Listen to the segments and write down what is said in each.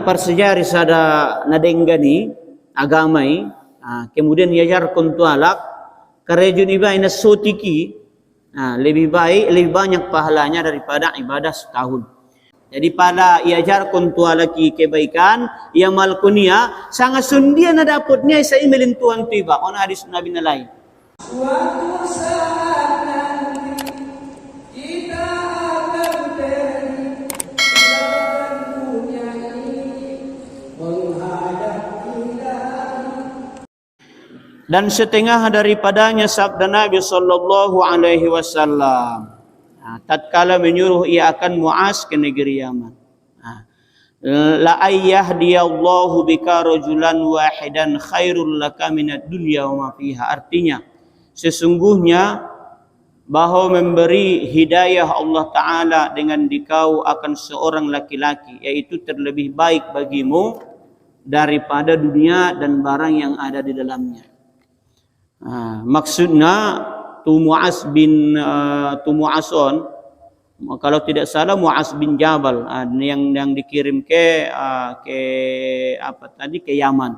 Persejari sada nadenggani agamai, kemudian iajar kuntualak karejuni baina sotiki, lebih banyak pahalanya daripada ibadah setahun. Jadi pada iajar kuntualaki kebaikan ia malkunia sangat sundia na dapatnya sa imelin tuan tiba on hadis Nabi na lain. Suatu saat nanti kita akan beri dan setengah daripadanya sabda Nabi sallallahu alaihi wasallam tatkala menyuruh ia akan Muaz ke negeri Yaman. La ayyahdiyallahu bika rajulan wahidan khairul laka minad dunya wa ma fiha. Artinya sesungguhnya bahwa memberi hidayah Allah Ta'ala dengan dikau akan seorang laki-laki, yaitu terlebih baik bagimu daripada dunia dan barang yang ada di dalamnya. Maksudnya tu Mu'azon, kalau tidak salah Mu'az bin Jabal yang dikirim ke Yaman.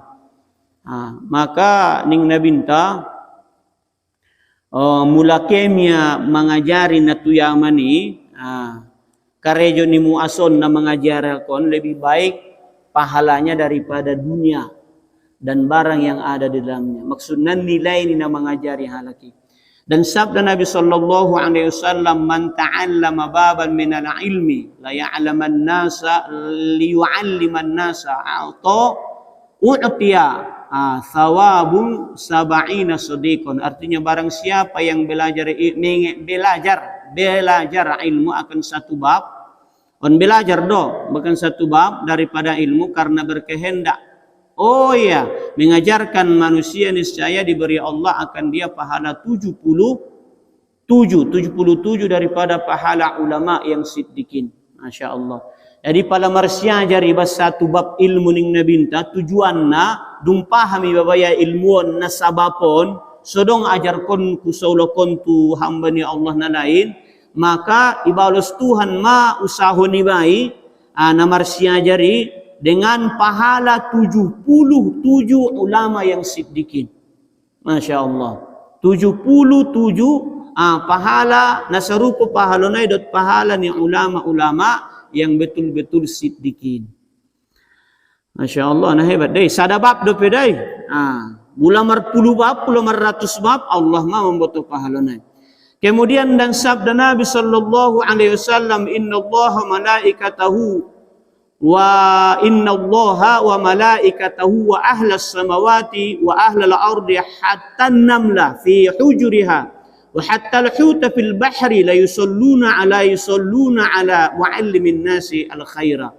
Maka ning nabinta mula kemia mengajari natu Yamani karejo ni Mu'azon na mengajar kon lebih baik pahalanya daripada dunia dan barang yang ada di dalamnya. Maksudnya nilai ni na mengajari halaki. Dan sabda Nabi sallallahu alaihi wasallam, man ta'allama baban min al-ilmi la ya'laman nasa li yu'alliman nasa a'ta u'tiya thawabun sab'ina sadiqan. Artinya barang siapa yang belajar ilmu akan satu bab, belajar bukan satu bab daripada ilmu karena berkehendak. Oh iya, mengajarkan manusia niscaya diberi Allah akan dia pahala 77 daripada pahala ulama yang siddiqin. Masya Allah. Jadi pada marsya jari bas satu bab ilmu ning nabinta tujuanna dung pahami babaya ilmuon na sabapon sodong ajarkon kusaulokon tu hamba ni Allah na lain, maka ibalos Tuhan ma usahon ibai na marsya jari dengan pahala 77 ulama yang siddiqin. Masya Allah. 77 pahala nasarupo pahalonay dot pahala ni ulama-ulama yang betul-betul siddiqin. Masya Allah, nah hebat deh. Sadabab do pedai. Ulamar 10 bab, ulamar 100 bab, Allah ma membutuh pahalonay. Kemudian dan sabda Nabi sallallahu alaihi wasallam, innallaha malaikatahu wa innallaha wa malaikatahu wa ahlas samawati wa ahlal ardi hatta namla fi hujuriha wa hatta al-huta fil bahri la yusalluna ala muallimin nasi al-khaira.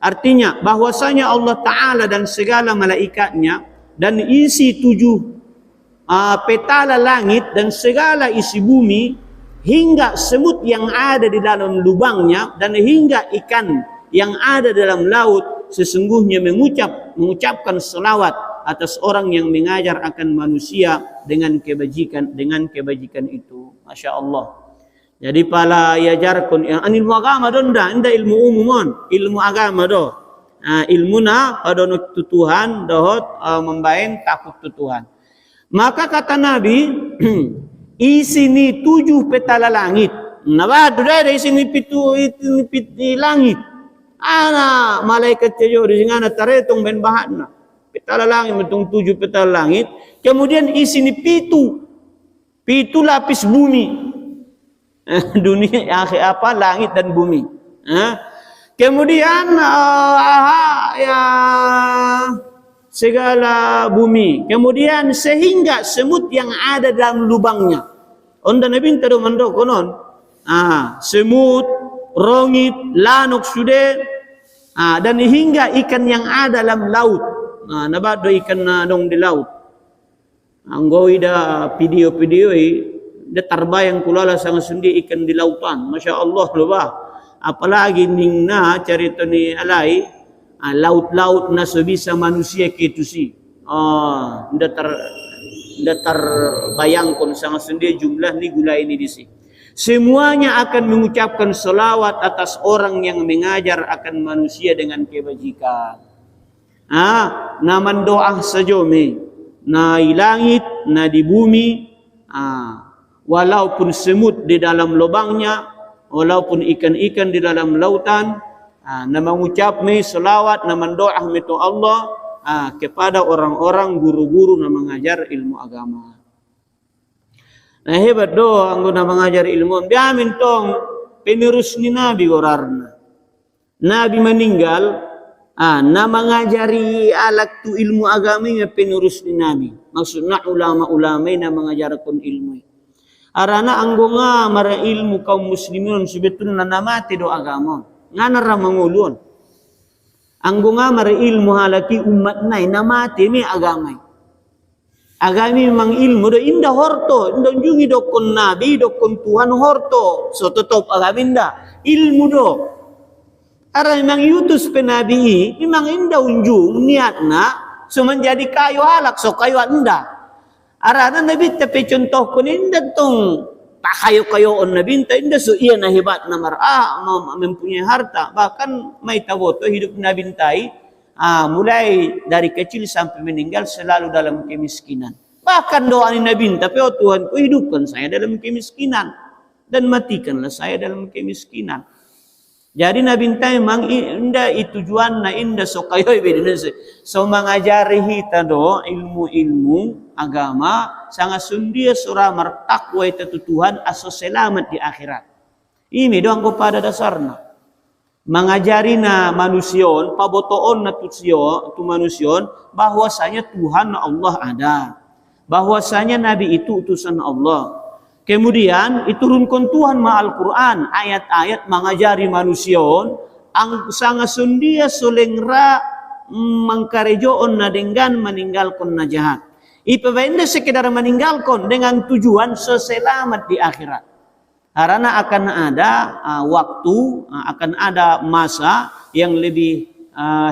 Artinya bahwasanya Allah Ta'ala dan segala malaikatnya dan isi 7 petala langit dan segala isi bumi hingga semut yang ada di dalam lubangnya dan hingga ikan yang ada dalam laut sesungguhnya mengucapkan selawat atas orang yang mengajar akan manusia dengan kebajikan itu. Masya Allah. Jadi pala yajarkun ilmu agama donda inda ilmu umumon, ilmu agama do. Ilmu na padonut tutuhan dohot membain takut tutuhan. Maka kata Nabi isi ni 7 petala langit. Nabadu dari sini pitu langit. Ana malaikat tejo di singana taretong ben bahatna. Petala langit metong 7 petala langit. Kemudian isi ni pitu lapis bumi. Dunia langit dan bumi. Kemudian segala bumi. Kemudian sehingga semut yang ada dalam lubangnya. Onda nabi tado mando konon. Semut rongit, lanok sude, dan hingga ikan yang ada dalam laut. Nabado ikan na dong di laut. Anggoi da video-video da tarbayang kulala sang sundi ikan di lautan. Masya Allah loba. Apalagi ning na cerita ni alai laut-laut na sebisa manusia gitu sih. Nda terbayangkan sang sundi jumlah ni gula ini di sini. Semuanya akan mengucapkan selawat atas orang yang mengajar akan manusia dengan kebajikan. na mandoa sajome, na ilangit, na di bumi, walaupun semut di dalam lubangnya, walaupun ikan-ikan di dalam lautan, na mengucap me selawat, na mendoa itu Allah kepada orang-orang guru-guru na mengajar ilmu agama. Nah hebat do angguna mengajar ilmu. Biamin tong penerus ni Nabi gorarna. Nabi meninggal, na mengajari alat tu ilmu agama penerus ni Nabi. Maksudnya ulama-ulama na mengajarkan ilmu. Arana anggonga mara ilmu kaum muslimin sebetulnya namati do agama. Nganara mangulun. Anggonga mara ilmu halaki umat nai namati mi agama. Agami memang ilmu do indah horto, indah jungi dokon Nabi, dokon Tuhan horto. So tetap agami indah ilmu do. Ara memang yutus penabi, memang indah unjung niatna so menjadi kayu alak so kayu indah. Ara Nabi tapi contoh kun indah tong kayu-kayu on Nabi indah so iya na hebat na mar'a mempunyai harta, bahkan may taboto hidup Nabi tai mulai dari kecil sampai meninggal selalu dalam kemiskinan. Bahkan doa Nabi tapi Tuhan ku hidupkan saya dalam kemiskinan dan matikanlah saya dalam kemiskinan. Jadi Nabi memang indah itu tujuan na indah so kayo so mengajari kita do ilmu-ilmu agama sangat sundia surah martakwa itu Tuhan aso selamat di akhirat. Ini doang kepada dasarnya. Mengajari na manusion, pabotoon na tutsyo tu manusion bahwasanya Tuhan Allah ada. Bahwasanya Nabi itu utusan Allah. Kemudian iturunkan Tuhan ma'al Quran ayat-ayat mengajari manusia ang sangat sundia solengra mengkarejoon na dengan meninggalkan na jahat. Ipabenda sekedar meninggalkan dengan tujuan seselamat di akhirat. Karena akan ada waktu, akan ada masa yang lebih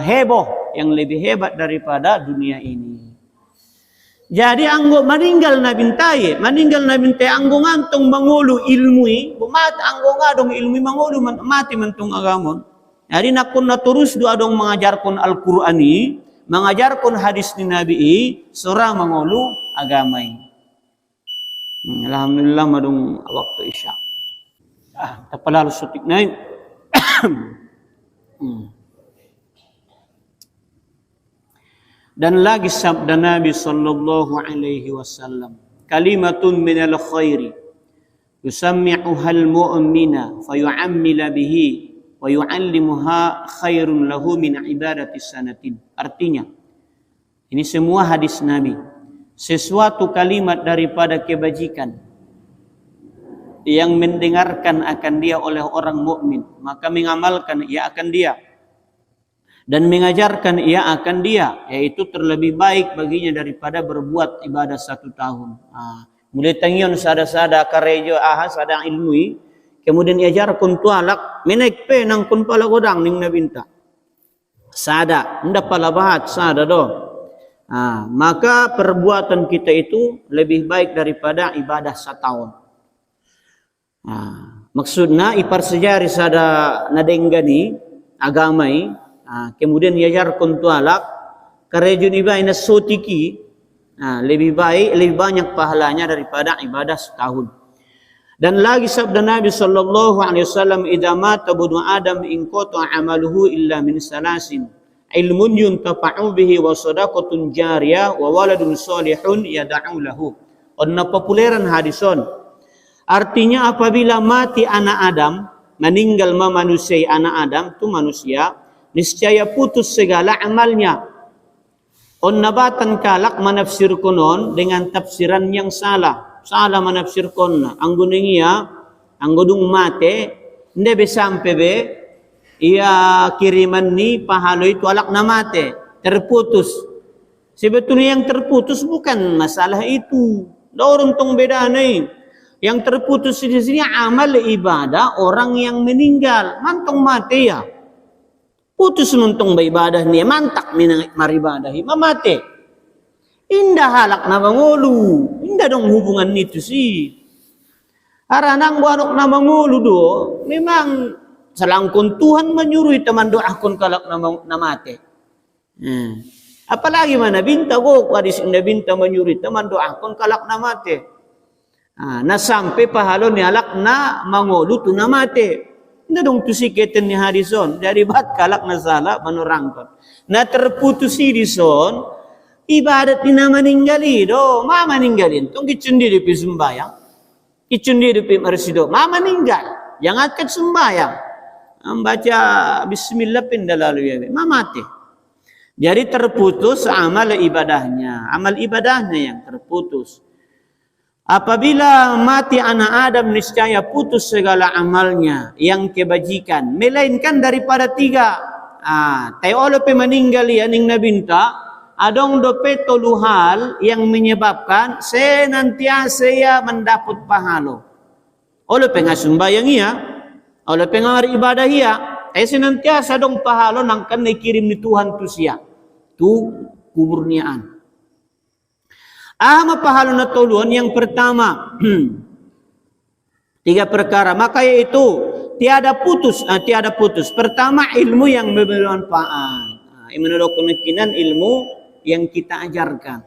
heboh, yang lebih hebat daripada dunia ini. Jadi anggo meninggal Nabi taye, anggo ngantong mangulu ilmui, bumat anggo ngadong ilmui mangulu mati mentung agamon. Jadi nakun naturus do adong mengajarkan Al-Qur'ani, mengajarkan hadis ni Nabi surah mangulu agamai. Alhamdulillah madung waktu isya. Tapalalu sutik naik. Dan lagi sabda Nabi sallallahu alaihi wasallam, kalimatun minal khairi yusammi'uha al-mu'mina fayu'ammila bihi wa yu'allimuha khairun lahu min ibadati sanatin. Artinya, ini semua hadis Nabi. Sesuatu kalimat daripada kebajikan yang mendengarkan akan dia oleh orang mukmin, maka mengamalkan ia akan dia. Dan mengajarkan ia akan dia, yaitu terlebih baik baginya daripada berbuat ibadah 1 tahun. Mulai tangion sada-sada karejo sada ilmui, kemudian iajarkan tualak menaik pe nang kun pala godang ning nabinta. Sada, ndak pala bahat sada do. Maka perbuatan kita itu lebih baik daripada ibadah 1 tahun. Maksudnya ipar sejari sada nadenggani agamai. Kemudian iajarkan tualak karejo ni baina sotiki lebih baik, lebih banyak pahalanya daripada ibadah 1 tahun. Dan lagi sabda Nabi sallallahu alaihi wasallam, idza mata ibnu adam in qata amaluhu illa min salasin, ilmun yuntafa'u bihi wa shadaqatun jariyah wa waladun salihun yad'u lahu. Onna populeran hadison. Artinya apabila mati anak Adam, meninggal manusia anak Adam tu manusia, niscaya putus segala amalnya. On nabatan kalak menafsir konon dengan tafsiran yang salah. Salah menafsir konon. Anggo ningia, anggo dung mate, nde be sampai be, ia kiriman ni pahalo itu alak na mate, terputus. Sebetulnya yang terputus bukan masalah itu. Dorong tong beda nih. Yang terputus di sini amal ibadah orang yang meninggal, mantong mati ya. Putus nuntong beribadah niya, mantak maribadahi, mamate. Indah halak na mangulu, indah dong hubungan nito si. Aranang buanok na mangulu do, memang salangkon Tuhan menyuruh teman doakon kalak na mate. Apalagi mana binta go kadis na binta menyurit teman doakon kalak na mate. Na sampai pahalo ni alak na mangolu tu na mate. Hindi dong tusiketen ni Harrison dari bat kalak na sala manurangkon. Na terputus si Harrison ibadat ni na maninggali do, mamaninggalin. Tong kicundi di sembayang. Kicundi di marsido, mamaninggal. Yang akan sembayang. Membaca bismillah pindalalu ya, mamati. Jadi terputus amal ibadahnya. Amal ibadahnya yang terputus. Apabila mati anak Adam niscaya putus segala amalnya yang kebajikan. Melainkan daripada 3. Tayo pe meninggal ya ning nabinta. Adong dope toluhal yang menyebabkan senantiasa ia mendapat pahalo. Oleh pengasumbayang ia, oleh pengari ibadah ia, senantiasa dong pahalo nangkan dikirim ni Tuhan tu sia. Tu kumurniaan. Ama pahalo na toluan yang pertama. 3 perkara. Maka yaitu tiada putus. Pertama ilmu yang bermanfaat. Menurut keyakinan ilmu yang kita ajarkan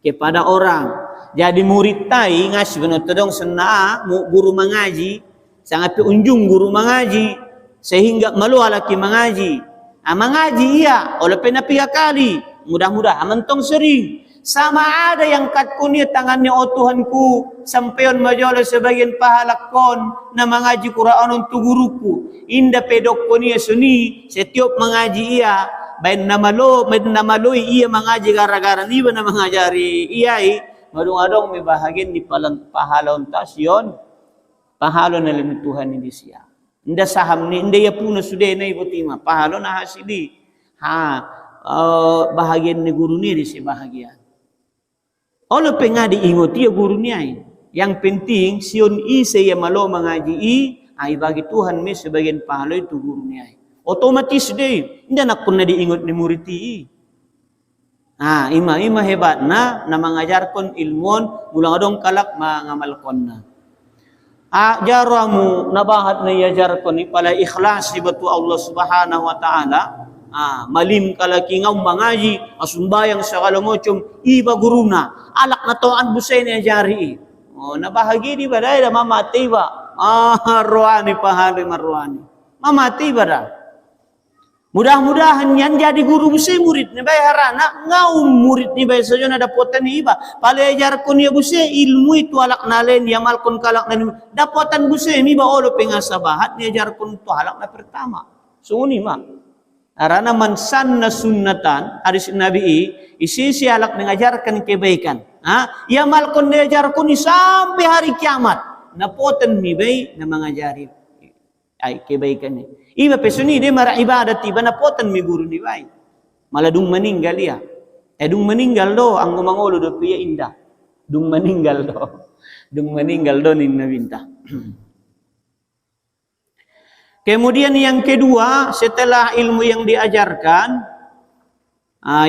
kepada orang. Jadi murid tai ngasih benotodong sena guru mengaji sangat unjung guru mengaji sehingga malu laki mengaji. Mengaji iya oleh penapiga kali mudah-mudah mentong sering sama ada yang katkunia tangannya oh Tuhanku sampeon majola sebagian pahalakon na mengaji Quran untuk guruku inda pedok kunia suni setiap mengaji iya bain namalo iya mengaji gara-gara ni bana mengajari iyai madung-adung may bahagian di pahalon tasyon pahalon na lim Tuhan ni siya inda saham ni inda ya puno sude na ibutima pahalon na hasili bahagian ni guru ni di si bahagian olo pengadi ingoti ya guru ni ay yang penting sion saya malo mengaji ay bagi Tuhan mi sebagian pahalo itu guru ni ay otomatis deh, hindi nak pun na diingot ni muriti. Ima hebat na mengajarkan ilmuon, mulang adong kalak mangamalkon na. Jaramu nabahat na yajarkon ni pala ikhlas ibatu Allah Subhanahu wa Ta'ala. Malim kalaki ngaw mangaji, asumbayang sa kalamocom, iba guruna, alak na toan busay na yajari. Nabahagi di ba dahil mamati ba? Rohani pahali marwani. Mamati ba dah? Mudah-mudahan yang jadi guru busi murid ni bay harana ngau murid ni bay saja na dapotan ni iba palajar kun ya busi ilmu itu alak nalen ya malkon kalak na dapotan busi mi ba olo pengasabahat ni ajar kun to alak na pertama suni ma harana man sanna sunnatan hadis nabi isi si alak mengajarkan kebaikan ya malkon ni ajar kun sampai hari kiamat napotan mi bay na mengajari ay kebaikan ni iba pesuni dia marah ibadat tiba na potan mi guru ni bay. Maladung meninggal ya. Dung meninggal do ang mangolo do piya indah. Dung meninggal do. Dung meninggal do ning nabinta. Kemudian yang kedua setelah ilmu yang diajarkan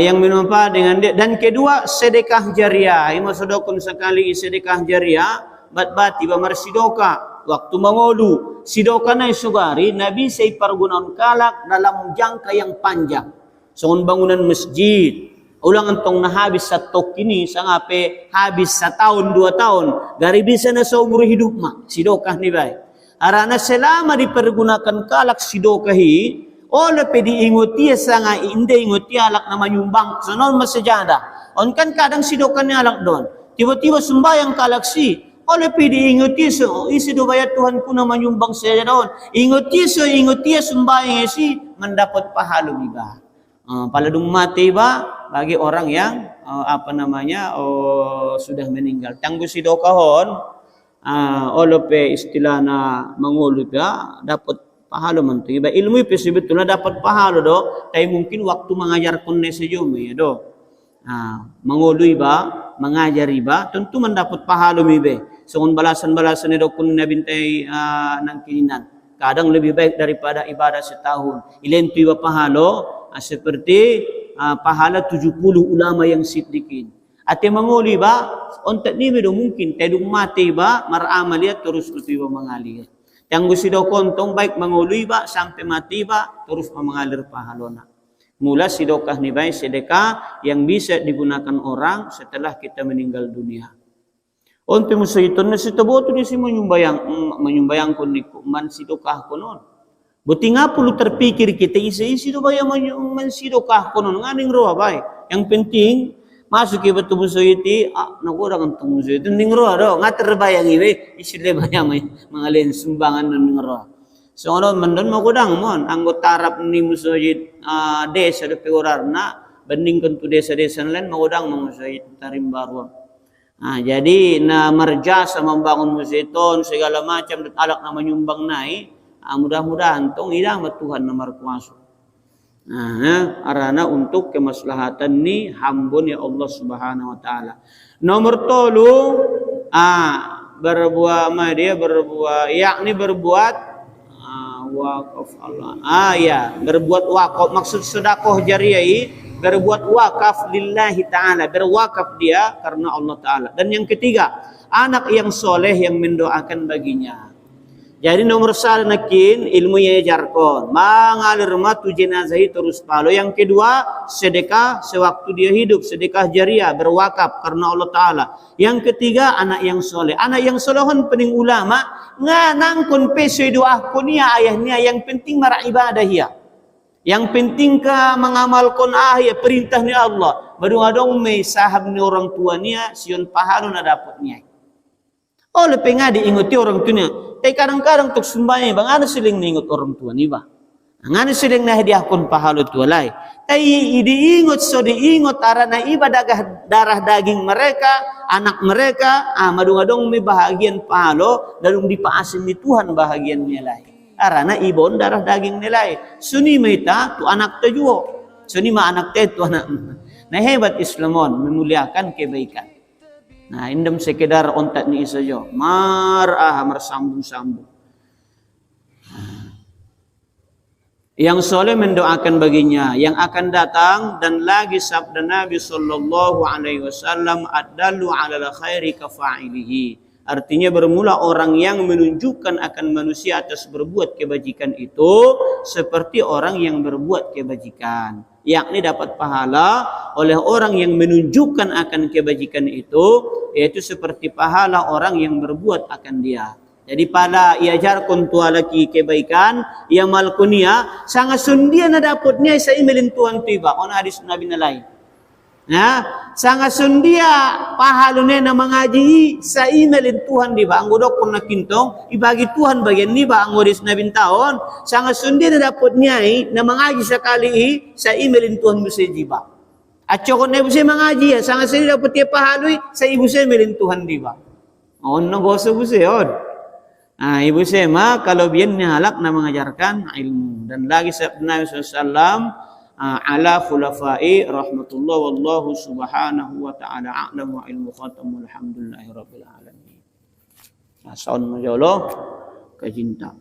yang bermanfaat dengan dia dan kedua sedekah jariah. Ima sodokon sekali sedekah jariah bat tiba marsidoka waktu mangolu sidoka na sugari Nabi say pargunaon kalak dalam jangka yang panjang soon bangunan masjid ulang antong nahabis sa tok ini sangape habis sa tahun 2 tahun gari bisa na sa umur hidup ma sidoka ni bay arana selama dipergunakan kalak sidoka hi ole pedi ingoti sanga inde ingoti alak na manyumbang sonon masajada on kan kadang sidoka ni alak don tiba-tiba sembayang kalak si oleh pidi ingoti so isi do bayat Tuhan ku na manyumbang saya daon ingoti sembahyang isi mendapat pahala iba paladung mati ba bagi orang yang sudah meninggal tanggu si dokahon olope istilah na mangulut ya dapat pahala man iba ilmu pe betul na dapat pahala do tay mungkin waktu mengajar kunne sejome ya do mangului ba mengajar iba tentu mendapat pahala ibe soon balasan-balasan ni dokun nabintay ng kininan. Kadang lebih baik daripada ibadah setahun. Ilan tu iba pahalo seperti pahala 70 ulama yang siddiqin. Ate manguli ba ontat ni do mungkin tedung mati ba maramal ya terus tu iba mengalir. Yang gusto daw kontong baik manguli ba sampai mati ba terus mengalir pahalona. Mula sedekah ni baik sedekah yang bisa digunakan orang setelah kita meninggal dunia. Untuk musyaiton na situ boto ni si menyumbayang kun ni man sedekah konon. Buti nga perlu terpikir kita isi-isi do bayang mensidekah konon nganing roh baik. Yang penting masuk ke betul musyiti nakurang untuk musyiti ning roh do nga terbayang iwe isi le bayang mangalin sumbangan ning roh. So ano mandon magudang mon anggota Arab ni musyid desa do peorarna bandingkan tu desa-desa lain magudang musyid tarim baru. Jadi na marjasa membangun musyidon segala macam dan alak na menyumbang naik mudah-mudahan tong ilang Tuhan na markuasa. Arana untuk kemaslahatan ni hambun ya Allah Subhanahu wa taala. Nomor 3 berbuat yakni berbuat wakaf Allah. Berbuat wakaf maksud sedekah jariah berbuat wakaf lillahi ta'ala, berwakaf dia karena Allah Ta'ala. Dan yang ketiga, anak yang soleh yang mendoakan baginya. Jadi nomor 1 nakin ilmu yang diajarkan, mengalir matu jenazah terus palo. Yang kedua, sedekah sewaktu dia hidup, sedekah jariah berwakaf karena Allah Ta'ala. Yang ketiga, anak yang soleh. Anak yang solehon pening ulama nganangkun pesoy doa kunia ayahnya, yang penting mara ibadah ya. Yang penting ka mengamalkan ya perintah ni Allah. Badung-adung may sahab ni orang tuanya sion pahalo na dapatnya. Oleh penga diinguti orang tuanya. Kadang-kadang tuk sumbayang bang ano siling ningot orang tua ni ba? Ngano siling na hadiahkon pahalo tualay. Tay diingot so diingot arana ibadah darah daging mereka, anak mereka, madung-adung may bahagian pahalo dalung dipaasin ni Tuhan bahagian nilai. Arana ibon darah daging nilai. Suni maita tu anak tajuo. Suni ma anak tu anak. Nah hebat Islamon memuliakan kebaikan. Nah indem sekedar ontak ni isajo. Mersambung-sambung. Yang soleh mendoakan baginya yang akan datang, dan lagi sabda Nabi sallallahu alaihi wasallam adallu ala khairi kafa'ilihi. Artinya bermula orang yang menunjukkan akan manusia atas berbuat kebajikan itu seperti orang yang berbuat kebajikan. Yakni dapat pahala oleh orang yang menunjukkan akan kebajikan itu, yaitu seperti pahala orang yang berbuat akan dia. Jadi pada iajarkan tua laki kebaikan, ia malkunia, sangat sundia na dapatnya sa imelin Tuhan tiba. On hadis Nabi na lain. Sangat sundia pahalune na mengaji sa emailin Tuhan di ba ang godok kung nakintong ibagi Tuhan bagian ni ba ang odis na bintaon sangat sundia na dapat niya na mengaji sakali sa emailin Tuhan mo sa di ba at syokon na ibu siya mengaji sangat sundia dapat niya pahaloy sa ibu siya emailin Tuhan di ba on na goso ibu siya ibu siya kalau biyan niya halak na mengajarkan ilmu dan lagi sa Nabi SAW ala khulafai rahmatullah wallahu subhanahu wa ta'ala a'lam wa ilmu khatamul hamdulillahi rabbil alamin. Saun majolo kecinta.